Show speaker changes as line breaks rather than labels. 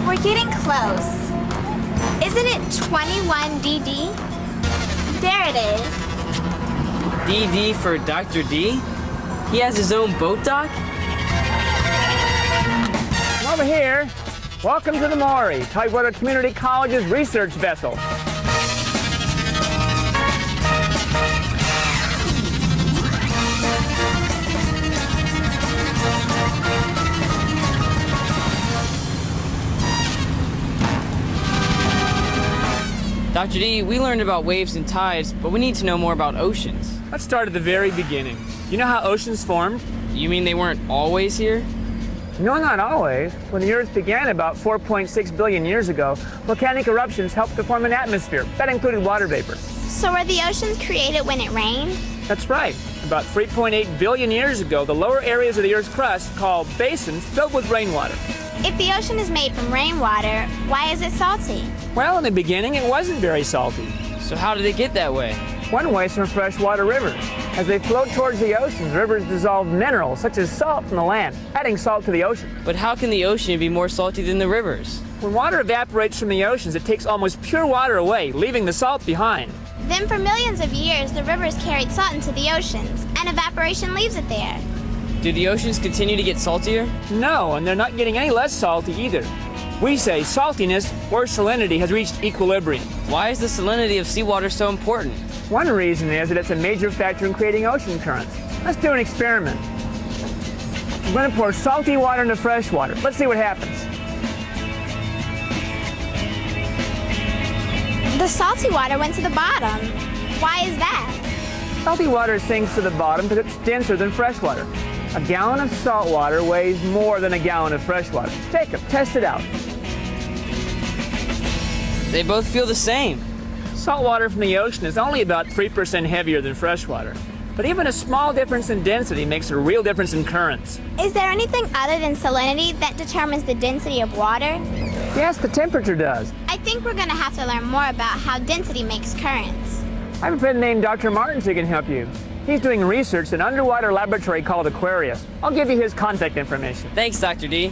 We're getting close. Isn't it 21 DD? There it is.
DD for Dr. D? He has his own boat dock?
Over here. Welcome to the Maury, Tidewater Community College's research vessel.
Dr. D, we learned about waves and tides, but we need to know more about oceans.
Let's start at the very beginning. You know how oceans formed?
You mean they weren't always here?
No, not always. When the Earth began about 4.6 billion years ago, volcanic eruptions helped to form an atmosphere. That included water vapor.
So were the oceans created when it rained?
That's right. About 3.8 billion years ago, the lower areas of the Earth's crust, called basins, filled with rainwater.
If the ocean is made from rainwater, why is it salty?
Well, in the beginning, it wasn't very salty.
So how did it get that way?
One way is from freshwater rivers. As they flowed towards the oceans, rivers dissolved minerals such as salt from the land, adding salt to the ocean.
But how can the ocean be more salty than the rivers?
When water evaporates from the oceans, it takes almost pure water away, leaving the salt behind.
Then for millions of years, the rivers carried salt into the oceans, and evaporation leaves it there.
Do the oceans continue to get saltier?
No, and they're not getting any less salty either. We say saltiness or salinity has reached equilibrium.
Why is the salinity of seawater so important?
One reason is that it's a major factor in creating ocean currents. Let's do an experiment. I'm going to pour salty water into fresh water. Let's see what happens.
The salty water went to the bottom. Why is that?
Salty water sinks to the bottom because it's denser than fresh water. A gallon of salt water weighs more than a gallon of fresh water. Take them, test it out.
They both feel the same.
Salt water from the ocean is only about 3% heavier than fresh water. But even a small difference in density makes a real difference in currents.
Is there anything other than salinity that determines the density of water?
Yes, the temperature does.
I think we're going to have to learn more about how density makes currents.
I have a friend named Dr. Martins who can help you. He's doing research in an underwater laboratory called Aquarius. I'll give you his contact information.
Thanks, Dr. D.